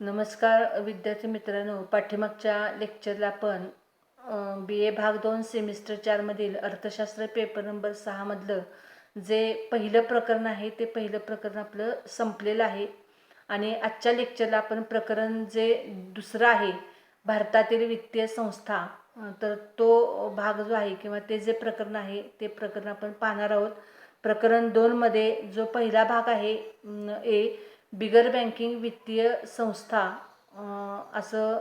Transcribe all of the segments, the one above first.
नमस्कार विद्यार्थी मित्रांनो, पाठीमागच्या लेक्चरला आपण BA भाग 2 सेमिस्टर 4 मधील अर्थशास्त्र पेपर नंबर 6 मधलं जे पहिलं प्रकरण आहे ते पहिलं प्रकरण आपलं संपलेलं आहे. आणि आजच्या लेक्चरला आपण प्रकरण जे दुसरं आहे भारतातील वित्तीय संस्था, तर तो भाग जो आहे किंवा ते जे प्रकरण आहे ते प्रकरण आपण पाहणार आहोत. प्रकरण 2 मध्ये जो पहिला भाग आहे ए बिगर बँकिंग वित्तीय संस्था, असं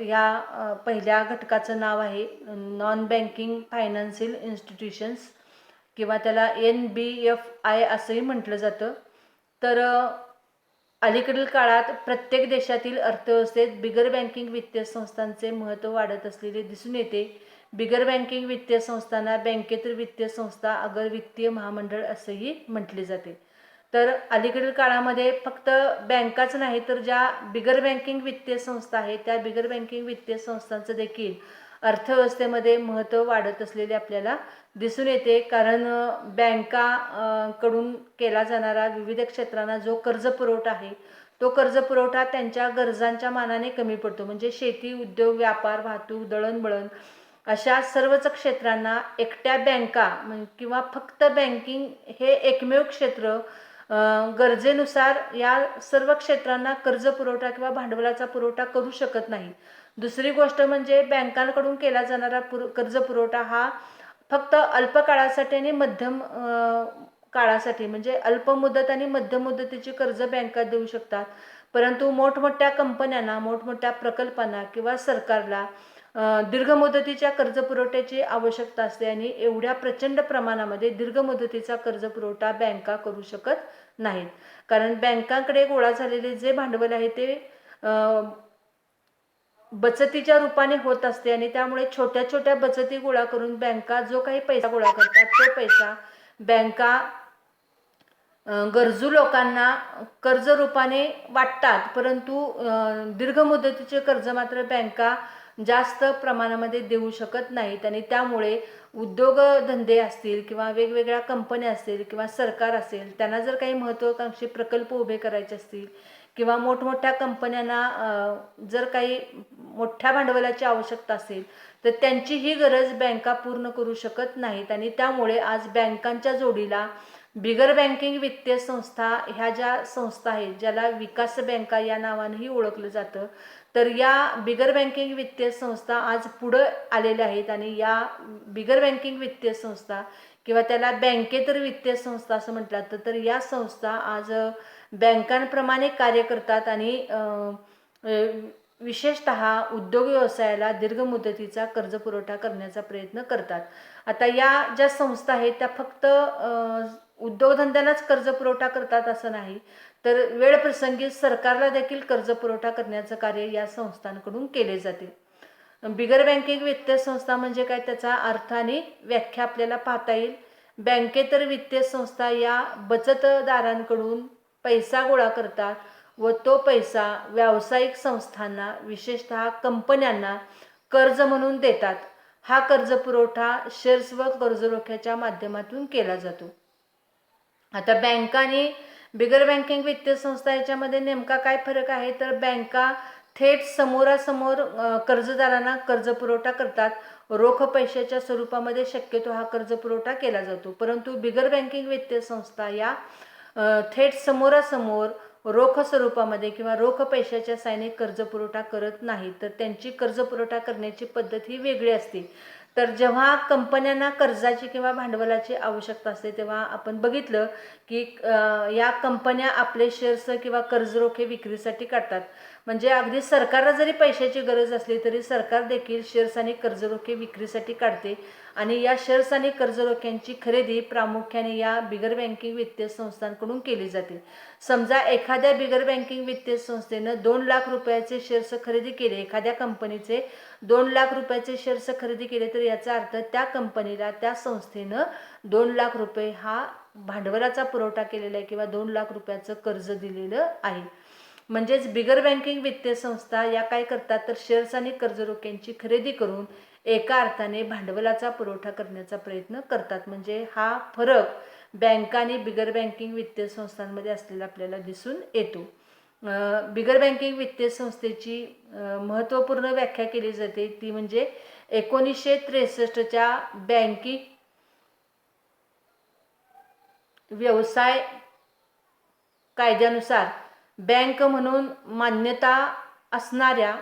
या पहिल्या घटकाचं नाव आहे. नॉन बँकिंग फायनान्शियल इन्स्टिट्यूशन्स किंवा त्याला NBFI असंही म्हटलं जातं. तर अलीकडील काळात प्रत्येक देशातील अर्थव्यवस्थेत बिगर बँकिंग वित्तीय संस्थांचे महत्त्व वाढत असलेले दिसून येते. बिगर बँकिंग वित्तीय संस्थांना बँकेतर वित्तीय संस्था, अगर वित्तीय महामंडळ असेही म्हटले जाते. तर अलीकडील काळामध्ये फक्त बँकाच नाही तर ज्या बिगर बँकिंग वित्तीय संस्था आहेत त्या बिगर बँकिंग वित्तीय संस्थांचं देखील अर्थव्यवस्थेमध्ये महत्त्व वाढत असलेले आपल्याला दिसून येते. कारण बँकाकडून केला जाणारा विविध क्षेत्रांना जो कर्ज पुरवठा आहे तो कर्ज पुरवठा त्यांच्या गरजांच्या मानाने कमी पडतो. म्हणजे शेती, उद्योग, व्यापार, वाहतूक, दळणवळण अशा सर्वच क्षेत्रांना एकट्या बँका किंवा फक्त बँकिंग हे एकमेव क्षेत्र गरजेनुसार या सर्व क्षेत्रांना कर्ज पुरवठा किंवा भांडवलाचा पुरवठा करू शकत नाही. दुसरी गोष्ट म्हणजे बँकांकडून केला जाणारा कर्ज पुरवठा हा फक्त अल्प काळासाठी आणि मध्यम काळासाठी, म्हणजे अल्प मुदत आणि मध्यम मुदतीची कर्ज बँका देऊ शकतात. परंतु मोठमोठ्या कंपन्यांना, मोठमोठ्या प्रकल्पांना किंवा सरकारला दीर्घ मुदतीच्या कर्ज पुरवठ्याची आवश्यकता असते आणि एवढ्या प्रचंड प्रमाणामध्ये दीर्घ मुदतीचा कर्ज पुरवठा बँका करू शकत नाहीत. कारण बँकांकडे गोळा झालेले जे भांडवल आहे ते बचतीच्या रूपाने होत असते आणि त्यामुळे छोट्या छोट्या बचती गोळा करून बँका जो काही पैसा गोळा करतात तो पैसा बँका गरजू लोकांना कर्ज रूपाने वाटतात. परंतु दीर्घ मुदतीचे कर्ज मात्र बँका जास्त प्रमाणामध्ये देऊ शकत नाहीत आणि त्यामुळे उद्योगधंदे असतील किंवा वेगवेगळ्या कंपन्या असतील किंवा सरकार असेल, त्यांना जर काही महत्त्वाकांक्षी प्रकल्प उभे करायचे असतील किंवा मोठमोठ्या कंपन्यांना जर काही मोठ्या भांडवलाची आवश्यकता असेल तर त्यांची ही गरज बँका पूर्ण करू शकत नाहीत. आणि त्यामुळे आज बँकांच्या जोडीला बिगर बँकिंग वित्तीय संस्था ह्या ज्या संस्था आहेत, ज्याला विकास बँका या नावानेही ओळखलं जातं, तर या बिगर बँकिंग वित्तीय संस्था आज पुढं आलेल्या आहेत. आणि या बिगर बँकिंग वित्तीय संस्था किंवा त्याला बँकेतर वित्तीय संस्था असं म्हटलं जातं, तर या संस्था आज बँकांप्रमाणे कार्य करतात आणि विशेषतः उद्योग व्यवसायाला दीर्घ मुदतीचा कर्ज पुरवठा करण्याचा प्रयत्न करतात. आता या ज्या संस्था आहेत त्या फक्त उद्योगधंद्यांनाच कर्ज पुरवठा करतात असं नाही, तर वेळप्रसंगी सरकारला देखील कर्ज पुरवठा करण्याचं कार्य या संस्थांकडून केले जाते. बिगर बँकिंग वित्तीय संस्था म्हणजे काय, त्याचा अर्थ आणि व्याख्या आपल्याला पाहता येईल. बँकेतर वित्तीय संस्था या बचतदारांकडून पैसा गोळा करतात व तो पैसा व्यावसायिक संस्थांना, विशेषतः कंपन्यांना कर्ज म्हणून देतात. हा कर्ज पुरवठा शेअर्स व कर्जरोख्याच्या माध्यमातून केला जातो. आता बँका आणि बिगर बँकिंग वित्तीय संस्था याच्यामध्ये नेमका काय फरक आहे, तर बँका थेट समोरासमोर कर्जदारांना कर्ज पुरवठा करतात. रोख पैशाच्या स्वरूपामध्ये शक्यतो हा कर्ज पुरवठा केला जातो. परंतु बिगर बँकिंग वित्तीय संस्था या थेट समोरासमोर रोख स्वरूपामध्ये किंवा रोख पैशाच्या साहाय्याने कर्ज पुरवठा करत नाही, तर त्यांची कर्ज पुरवठा करण्याची पद्धत ही वेगळी असते. तर जेव्हा कंपन्यांना कर्जाची किंवा भांडवलाची आवश्यकता असते तेव्हा आपण बघितलं की या कंपन्या आपले शेअर्स किंवा कर्जरोखे विक्रीसाठी काढतात. म्हणजे अगदी सरकारला जरी पैशाची गरज असली तरी सरकार देखील शेअर्स आणि कर्जरोखे विक्रीसाठी काढते आणि या शेअर्स आणि कर्जरोख्यांची खरेदी प्रामुख्याने या बिगर बँकिंग वित्तीय संस्थांकडून केली जाते. समजा एखाद्या बिगर बँकिंग वित्तीय संस्थेनं 2 लाख रुपयाचे शेअर्स खरेदी केले, एखाद्या कंपनीचे 2 लाख रुपयाचे शेअर्स खरेदी केले, तर याचा अर्थ त्या कंपनीला, त्या संस्थेनं 2 लाख रुपये हा भांडवलाचा पुरवठा केलेला आहे किंवा 2 लाख रुपयाचं कर्ज दिलेलं आहे. म्हणजेच बिगर बँकिंग वित्तीय संस्था या काय करतात, तर शेअर्स आणि कर्जरोख्यांची खरेदी करून एका अर्थाने भांडवलाचा पुरवठा करण्याचा प्रयत्न करतात. म्हणजे हा फरक बँका आणि बिगर बँकिंग वित्तीय संस्थांमध्ये असलेला आपल्याला दिसून येतो. बिगर बँकिंग वित्तीय संस्थेची महत्त्वपूर्ण व्याख्या केली जाते ती म्हणजे 1963च्या बँकिंग व्यवसाय कायद्यानुसार बँक म्हणून मान्यता असणाऱ्या,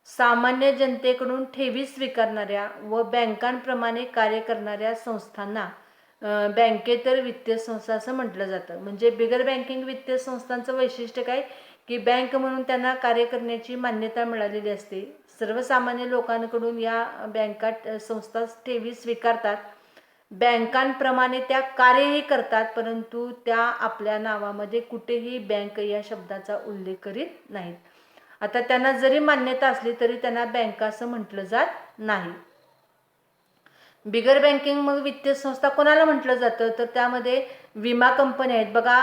सामान्य जनतेकडून ठेवी स्वीकारणाऱ्या व बँकांप्रमाणे कार्य करणाऱ्या संस्थांना बँकेतर वित्तीय संस्था असं म्हटलं जातं. म्हणजे बिगर बँकिंग वित्तीय संस्थांचं वैशिष्ट्य काय की बँक म्हणून त्यांना कार्य करण्याची मान्यता मिळालेली असते. सर्वसामान्य लोकांकडून या बँका संस्था ठेवी स्वीकारतात, बँकांप्रमाणे त्या कार्यही करतात, परंतु त्या आपल्या नावामध्ये कुठेही बँक या शब्दाचा उल्लेख करीत नाहीत. आता त्यांना जरी मान्यता असली तरी त्यांना बँका असं म्हटलं जात नाही. बिगर बँकिंग मग वित्तीय संस्था कोणाला म्हटलं जातं तर त्यामध्ये विमा कंपन्या आहेत बघा.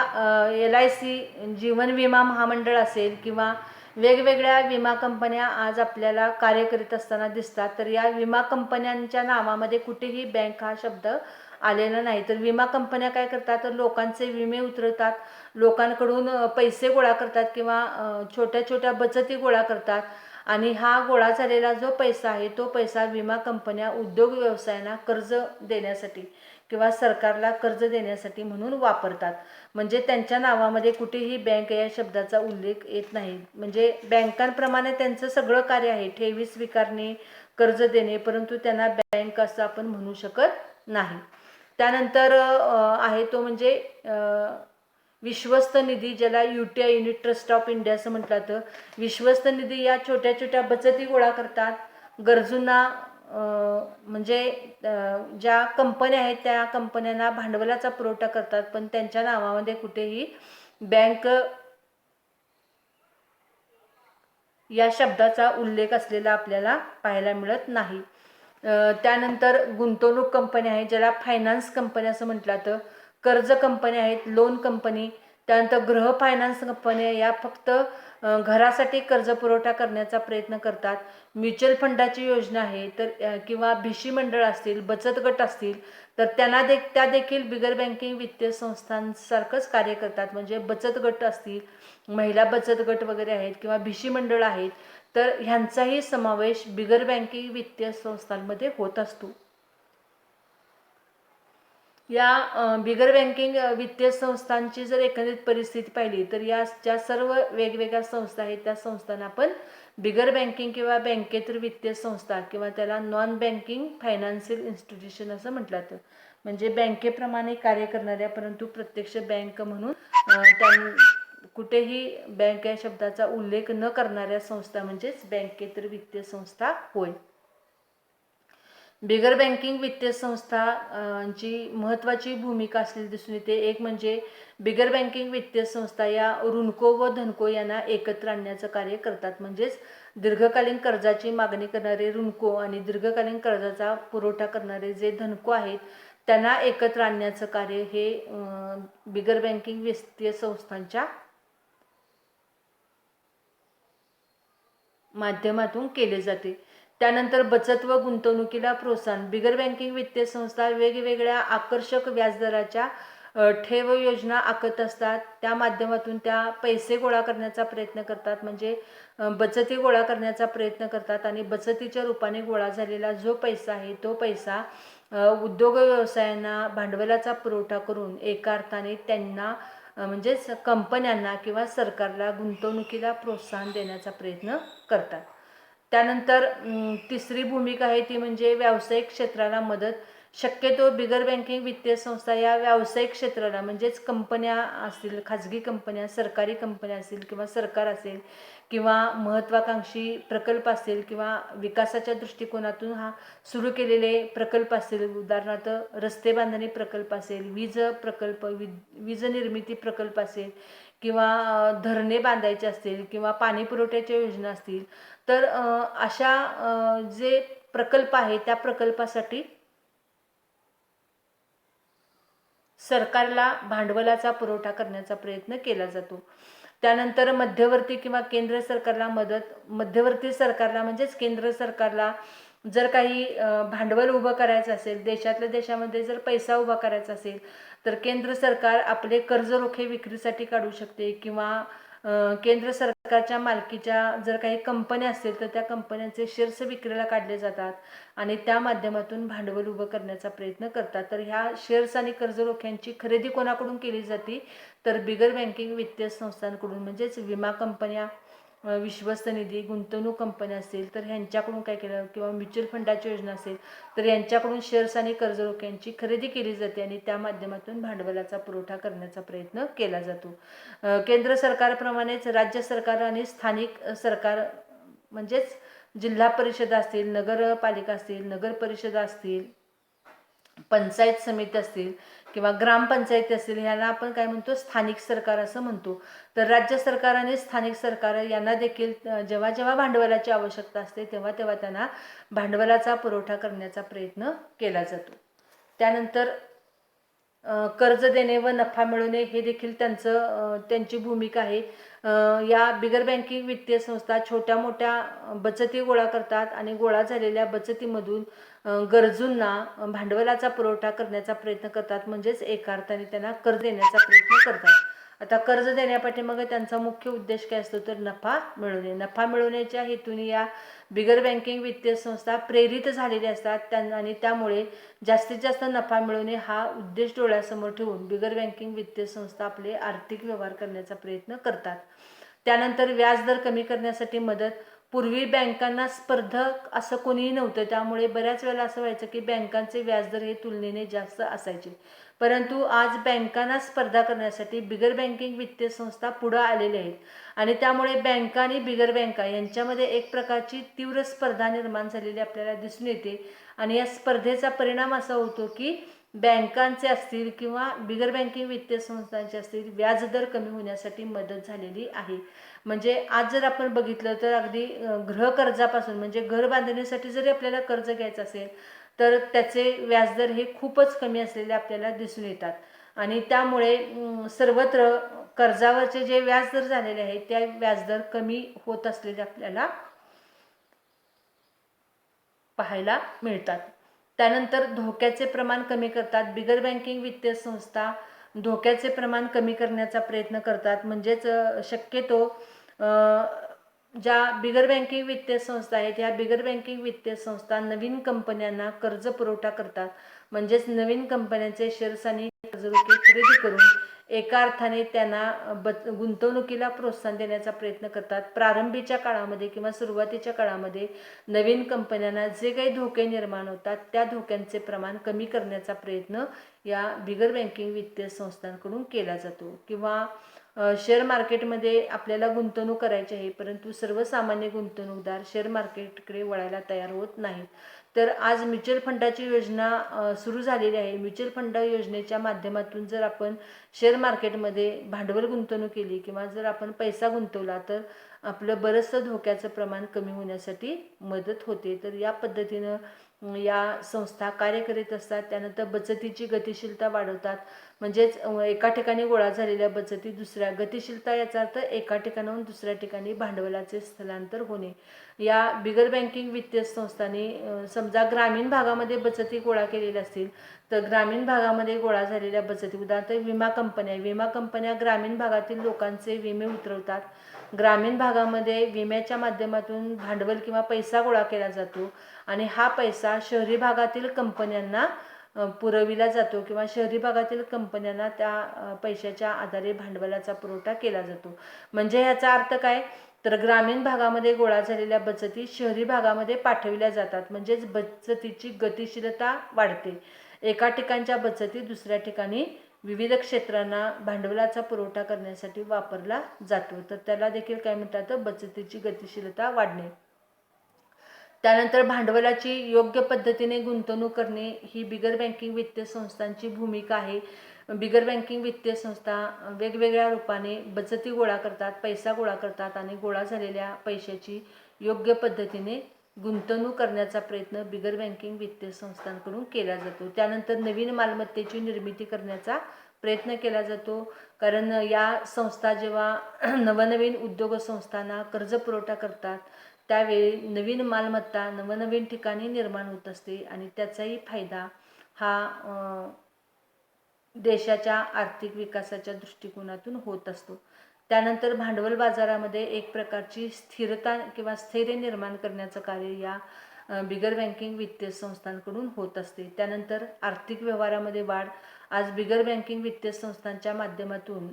LIC जीवन विमा महामंडळ असेल किंवा वेगवेगळ्या विमा कंपन्या आज आपल्याला कार्य करीत असताना दिसतात. तर या विमा कंपन्यांच्या नावामध्ये कुठेही बँक हा शब्द आलेला नाही. तर विमा कंपन्या काय करतात तर लोकांचे विमे उतरवतात, लोकांकडून पैसे गोळा करतात किंवा छोट्या छोट्या बचती गोळा करतात आणि हा गोळा झालेला जो पैसा आहे तो पैसा विमा कंपन्या उद्योग व्यवसायांना कर्ज देण्यासाठी किंवा सरकारला कर्ज देण्यासाठी म्हणून वापरतात. म्हणजे त्यांच्या नावामध्ये कुठेही बँक या शब्दाचा उल्लेख येत नाही. म्हणजे बँकांप्रमाणे त्यांचं सगळं कार्य आहे, ठेवी स्वीकारणे, कर्ज देणे, परंतु त्यांना बँक असं आपण म्हणू शकत नाही. त्यानंतर आहे तो म्हणजे विश्वस्त निधी, ज्याला UTI unit trust of India असं म्हटलं जातं. विश्वस्त निधी या छोट्या छोट्या बचती गोळा करतात, गरजूंना म्हणजे ज्या कंपन्या आहेत त्या कंपन्यांना भांडवलाचा पुरवठा करतात, पण त्यांच्या नावामध्ये कुठेही बँक या शब्दाचा उल्लेख असलेला आपल्याला पाहायला मिळत नाही. त्यानंतर गुंतवणूक कंपन्या आहेत, ज्याला फायनान्स कंपनी असं म्हटलं जातं. कर्ज कंपन्या आहेत, लोन कंपनी. त्यानंतर गृह फायनान्स कंपन्या या फक्त घरासाठी कर्ज पुरवठा करण्याचा प्रयत्न करतात. म्युच्युअल फंडाची योजना आहे तर किंवा भिशी मंडळ असतील, बचत गट असतील तर त्या देखील बिगर बँकिंग वित्तीय संस्थांसारखंच कार्य करतात. म्हणजे बचत गट असतील, महिला बचत गट वगैरे आहेत किंवा भिशी मंडळ आहेत, तर ह्यांचाही समावेश बिगर बँकिंग वित्तीय संस्थांमध्ये होत असतो. या बिगर बँकिंग वित्तीय संस्थांची जर एकंदरीत परिस्थिती पाहिली तर या ज्या सर्व वेगवेगळ्या संस्था आहेत त्या संस्थांना आपण बिगर बँकिंग किंवा बँकेतर वित्तीय संस्था किंवा त्याला नॉन बँकिंग फायनान्शियल इन्स्टिट्यूशन असं म्हटलं जातं. म्हणजे बँकेप्रमाणे कार्य करणाऱ्या परंतु प्रत्यक्ष बँक म्हणून कुठेही बँक या शब्दाचा उल्लेख न करणाऱ्या संस्था म्हणजेच बँकेतर वित्तीय संस्था होय. बिगर बँकिंग वित्तीय संस्थांची महत्त्वाची भूमिका असलेली दिसून येते. एक म्हणजे बिगर बँकिंग वित्तीय संस्था या ऋणको व धनको यांना एकत्र आणण्याचं कार्य करतात. म्हणजेच दीर्घकालीन कर्जाची मागणी करणारे ऋणको आणि दीर्घकालीन कर्जाचा पुरवठा करणारे जे धनको आहेत त्यांना एकत्र आणण्याचं कार्य हे बिगर बँकिंग वित्तीय संस्थांच्या माध्यमातून केले जाते. त्यानंतर बचत व गुंतवणुकीला प्रोत्साहन. बिगर बँकिंग वित्तीय संस्था वेगवेगळ्या आकर्षक व्याजदराच्या ठेव योजना आखत असतात. त्या माध्यमातून त्या पैसे गोळा करण्याचा प्रयत्न करतात, म्हणजे बचती गोळा करण्याचा प्रयत्न करतात आणि बचतीच्या रूपाने गोळा झालेला जो पैसा आहे तो पैसा उद्योग व्यवसायांना भांडवलाचा पुरवठा करून एका अर्थाने त्यांना म्हणजेच कंपन्यांना किंवा सरकारला गुंतवणुकीला प्रोत्साहन देण्याचा प्रयत्न करतात. त्यानंतर तिसरी भूमिका आहे ती म्हणजे व्यावसायिक क्षेत्राला मदत. शक्यतो बिगर बँकिंग वित्तीय संस्था या व्यावसायिक क्षेत्राला म्हणजेच कंपन्या असतील, खाजगी कंपन्या, सरकारी कंपन्या असतील किंवा सरकार असेल किंवा महत्त्वाकांक्षी प्रकल्प असतील किंवा विकासाच्या दृष्टिकोनातून हा सुरू केलेले प्रकल्प असतील, उदाहरणार्थ रस्ते बांधणी प्रकल्प असेल, वीज प्रकल्प, वीज निर्मिती प्रकल्प असेल किंवा धरणे बांधायचे असतील किंवा पाणी पुरवठ्याच्या योजना असतील, तर अशा जे प्रकल्प आहे त्या प्रकल्पासाठी सरकारला भांडवलाचा पुरवठा करण्याचा प्रयत्न केला जातो. त्यानंतर मध्यवर्ती किंवा केंद्र सरकारला मदत. मध्यवर्ती सरकारला म्हणजेच केंद्र सरकारला जर काही भांडवल उभं करायचं असेल, देशातल्या देशामध्ये जर पैसा उभा करायचा असेल तर केंद्र सरकार आपले कर्ज रोखे विक्रीसाठी काढू शकते किंवा केंद्र सरकारच्या मालकीच्या जर काही कंपन्या असतील तर त्या कंपन्यांचे शेअर्स विक्रीला काढले जातात आणि त्या माध्यमातून भांडवल उभं करण्याचा प्रयत्न करतात. तर ह्या शेअर्स आणि कर्जरोख्यांची खरेदी कोणाकडून केली जाते तर बिगर बँकिंग वित्तीय संस्थांकडून, म्हणजेच विमा कंपन्या, विश्वस्त निधी, गुंतवणूक कंपन्या असतील तर ह्यांच्याकडून काय केलं, किंवा म्युच्युअल फंडाची योजना असेल तर यांच्याकडून शेअर्स आणि कर्जरोख्यांची खरेदी केली जाते आणि त्या माध्यमातून भांडवलाचा पुरवठा करण्याचा प्रयत्न केला जातो. केंद्र सरकारप्रमाणेच राज्य सरकार आणि स्थानिक सरकार, म्हणजेच जिल्हा परिषद असतील, नगरपालिका असतील, नगर परिषदा असतील, पंचायत समिती असतील किंवा ग्रामपंचायती असतील, ह्याला आपण काय म्हणतो, स्थानिक सरकार असं म्हणतो. तर राज्य सरकार आणि स्थानिक सरकार यांना देखील जेव्हा जेव्हा भांडवलाची आवश्यकता असते तेव्हा तेव्हा त्यांना भांडवलाचा पुरवठा करण्याचा प्रयत्न केला जातो. त्यानंतर कर्ज देणे व नफा मिळवणे हे देखील त्यांची भूमिका आहे. या बिगर बँकिंग वित्तीय संस्था छोट्या मोठ्या बचती गोळा करतात आणि गोळा झालेल्या बचतीमधून गरजूंना भांडवलाचा पुरवठा करण्याचा प्रयत्न करतात, म्हणजेच एका अर्थाने त्यांना कर्ज देण्याचा प्रयत्न करतात. आता कर्ज देण्यापाठीमागे त्यांचा मुख्य उद्देश काय असतो तर नफा मिळवणे. नफा मिळवण्याच्या हेतूने या बिगर बँकिंग वित्तीय संस्था प्रेरित झालेल्या असतात आणि त्यामुळे जास्तीत जास्त नफा मिळवणे हा उद्देश डोळ्यासमोर ठेवून बिगर बँकिंग वित्तीय संस्था आपले आर्थिक व्यवहार करण्याचा प्रयत्न करतात. त्यानंतर व्याजदर कमी करण्यासाठी मदत. पूर्वी बँकांना स्पर्धक असं कोणीही नव्हतं, त्यामुळे बऱ्याच वेळेला असं व्हायचं की बँकांचे व्याजदर हे तुलनेने जास्त असायचे. परंतु आज बँकांना स्पर्धा करण्यासाठी बिगर बँकिंग वित्तीय संस्था पुढे आलेल्या आहेत आणि त्यामुळे बँका आणि बिगर बँका यांच्यामध्ये एक प्रकारची तीव्र स्पर्धा निर्माण झालेली आपल्याला दिसून येते आणि या स्पर्धेचा परिणाम असा होतो की बँकांचे असतील किंवा बिगर बँकिंग वित्तीय संस्थांचे असतील व्याजदर कमी होण्यासाठी मदत झालेली आहे. म्हणजे आज जर आपण बघितलं तर अगदी गृहकर्जापासून, म्हणजे घर बांधण्यासाठी जरी आपल्याला कर्ज घ्यायचं असेल तर त्याचे व्याजदर हे खूपच कमी असलेले आपल्याला दिसून येतात आणि त्यामुळे सर्वत्र कर्जावरचे जे व्याजदर झालेले आहेत त्या व्याजदर कमी होत असलेले आपल्याला पाहायला मिळतात. त्यानंतर धोक्याचे प्रमाण कमी करतात. बिगर बँकिंग वित्तीय संस्था धोक्याचे प्रमाण कमी करण्याचा प्रयत्न करतात, म्हणजेच शक्यतो ज्या बिगर बँकिंग वित्तीय संस्था आहेत ह्या बिगर बँकिंग वित्तीय संस्था नवीन कंपन्यांना कर्ज पुरवठा करतात, म्हणजेच नवीन कंपन्यांचे शेअर्स आणि कर्जरोखे खरेदी करून एका अर्थाने त्यांना गुंतवणुकीला प्रोत्साहन देण्याचा प्रयत्न करतात. प्रारंभीच्या काळामध्ये किंवा सुरुवातीच्या काळामध्ये नवीन कंपन्यांना जे काही धोके निर्माण होतात त्या धोक्यांचे प्रमाण कमी करण्याचा प्रयत्न या बिगर बँकिंग वित्तीय संस्थांकडून केला जातो. किंवा शेअर मार्केटमध्ये आपल्याला गुंतवणूक करायची आहे परंतु सर्वसामान्य गुंतवणूकदार शेअर मार्केटकडे वळायला तयार होत नाहीत, तर आज म्युच्युअल फंडाची योजना सुरू झालेली आहे. म्युच्युअल फंड योजनेच्या माध्यमातून जर आपण शेअर मार्केटमध्ये भांडवल गुंतवणूक केली किंवा जर आपण पैसा गुंतवला तर आपलं बरंचसं धोक्याचं प्रमाण कमी होण्यासाठी मदत होते. तर या पद्धतीनं या संस्था कार्य करीत असतात. त्यानंतर बचतीची गतिशीलता वाढवतात, म्हणजेच एका ठिकाणी गोळा झालेल्या बचती दुसऱ्या, गतिशीलता याचा अर्थ एका ठिकाणाहून दुसऱ्या ठिकाणी भांडवलाचे स्थलांतर होणे. या बिगर बँकिंग वित्तीय संस्थांनी समजा ग्रामीण भागामध्ये बचती गोळा केलेल्या असतील तर ग्रामीण भागामध्ये गोळा झालेल्या बचती, उदाहरणार्थ विमा कंपन्या ग्रामीण भागातील लोकांचे विमे उतरवतात. ग्रामीण भागामध्ये विम्याच्या माध्यमातून भांडवल किंवा पैसा गोळा केला जातो आणि हा पैसा शहरी भागातील कंपन्यांना पुरविला जातो किंवा शहरी भागातील कंपन्यांना त्या पैशाच्या आधारे भांडवलाचा पुरवठा केला जातो. म्हणजे याचा अर्थ काय तर ग्रामीण भागामध्ये गोळा झालेल्या बचती शहरी भागामध्ये पाठविल्या जातात, म्हणजेच बचतीची गतिशीलता वाढते. एका ठिकाणच्या बचती दुसऱ्या ठिकाणी विविध क्षेत्रांना भांडवलाचा पुरवठा करण्यासाठी वापरला जातो, तर त्याला देखील काय म्हणतात बचतीची गतिशीलता वाढणे. त्यानंतर भांडवलाची योग्य पद्धतीने गुंतवणूक करणे ही बिगर बँकिंग वित्तीय संस्थांची भूमिका आहे. बिगर बँकिंग वित्तीय संस्था वेगवेगळ्या रूपाने बचती गोळा करतात, पैसा गोळा करतात आणि गोळा झालेल्या पैशाची योग्य पद्धतीने गुंतवणूक करण्याचा प्रयत्न बिगर बँकिंग वित्तीय संस्थांकडून केला जातो. त्यानंतर नवीन मालमत्तेची निर्मिती करण्याचा प्रयत्न केला जातो, कारण या संस्था जेव्हा नवनवीन उद्योग संस्थांना कर्ज पुरवठा करतात त्यावेळी नवीन मालमत्ता नवनवीन ठिकाणी निर्माण होत असते आणि त्याचाही फायदा हा देशाच्या आर्थिक विकासाच्या दृष्टिकोनातून होत असतो. त्यानंतर भांडवल बाजारामध्ये एक प्रकारची स्थिरता किंवा स्थैर्य निर्माण करण्याचं कार्य या बिगर बँकिंग वित्तीय संस्थांकडून होत असते. त्यानंतर आर्थिक व्यवहारामध्ये वाढ. आज बिगर बँकिंग वित्तीय संस्थांच्या माध्यमातून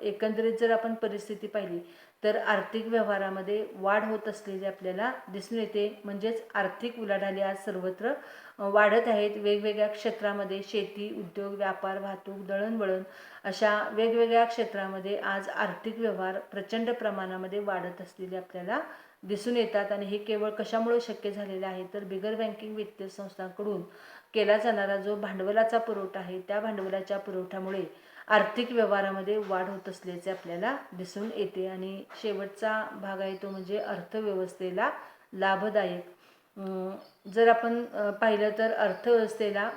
एकंदरीत जर आपण परिस्थिती पाहिली तर आर्थिक व्यवहारामध्ये वाढ होत असलेली आपल्याला दिसून येते. म्हणजेच आर्थिक उलाढाली आज सर्वत्र वाढत आहेत. वेगवेगळ्या क्षेत्रामध्ये शेती, उद्योग, व्यापार, वाहतूक, दळणवळण अशा वेगवेगळ्या क्षेत्रामध्ये आज आर्थिक व्यवहार प्रचंड प्रमाणामध्ये वाढत असलेले आपल्याला दिसून येतात. आणि हे केवळ कशामुळे शक्य झालेलं आहे तर बिगर बँकिंग वित्तीय संस्थांकडून केला जाणारा जो भांडवलाचा पुरवठा आहे त्या भांडवलाच्या पुरवठ्यामुळे आर्थिक व्यवहारामध्ये वाढ होत असल्याचे आपल्याला दिसून येते. आणि शेवटचा भाग आहे तो म्हणजे अर्थव्यवस्थेला लाभदायक. जर आपण पाहिलं तर अर्थव्यवस्थेला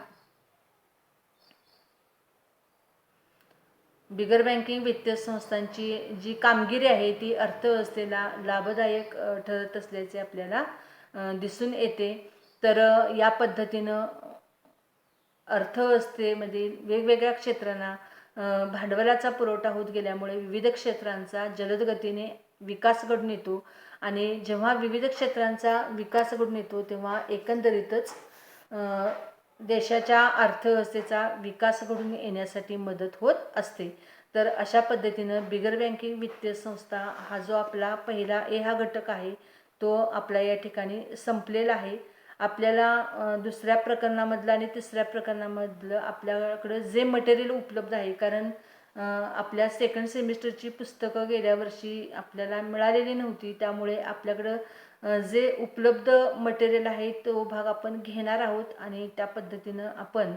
बिगर बँकिंग वित्तीय संस्थांची जी कामगिरी आहे ती अर्थव्यवस्थेला लाभदायक ठरत असल्याचे आपल्याला दिसून येते. तर या पद्धतीनं अर्थव्यवस्थेमधील वेगवेगळ्या क्षेत्रांना भांडवलाचा पुरवठा होत गेल्यामुळे विविध क्षेत्रांचा जलद गतीने विकास घडून येतो. आणि जेव्हा विविध क्षेत्रांचा विकास घडून येतो तेव्हा एकंदरीतच देशाच्या अर्थव्यवस्थेचा विकास घडून येण्यासाठी मदत होत असते. तर अशा पद्धतीनं बिगर बँकिंग वित्तीय संस्था हा जो आपला पहिला हा घटक आहे तो आपला या ठिकाणी संपलेला आहे. आपल्याला दुसऱ्या प्रकरणामधलं आणि तिसऱ्या प्रकरणामधलं आपल्याकडं जे मटेरियल उपलब्ध आहे, कारण आपल्या सेकंड सेमिस्टरची पुस्तकं गेल्या वर्षी आपल्याला मिळालेली नव्हती, त्यामुळे आपल्याकडं जे उपलब्ध मटेरियल आहे तो भाग आपण घेणार आहोत. आणि त्या पद्धतीनं आपण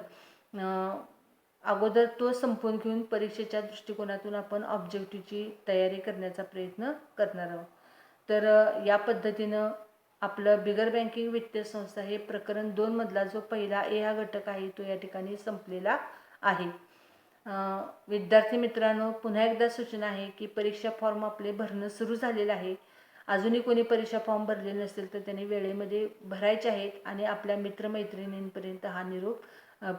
अगोदर तो संपवून घेऊन परीक्षेच्या दृष्टिकोनातून आपण ऑब्जेक्टिव्हची तयारी करण्याचा प्रयत्न करणार आहोत. तर या पद्धतीनं आपलं बिगर बँकिंग वित्तीय संस्था हे प्रकरण 2 मधला जो पहिला हा घटक आहे तो या ठिकाणी संपलेला आहे. विद्यार्थी मित्रांनो, पुन्हा एकदा सूचना आहे की परीक्षा फॉर्म आपले भरणं सुरू झालेलं आहे. अजूनही कोणी परीक्षा फॉर्म भरले नसेल तर त्यांनी वेळेमध्ये भरायचे आहेत. आणि आपल्या मित्रमैत्रिणींपर्यंत हा निरोप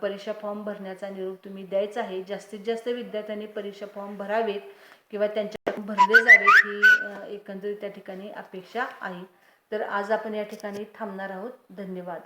परीक्षा फॉर्म भरण्याचा निरोप तुम्ही द्यायचा आहे. जास्तीत जास्त विद्यार्थ्यांनी परीक्षा फॉर्म भरावेत किंवा त्यांच्याकडून भरले जावेत ही एकंदरीत त्या ठिकाणी अपेक्षा आहे. तर आज आपण या ठिकाणी थांबणार आहोत. धन्यवाद.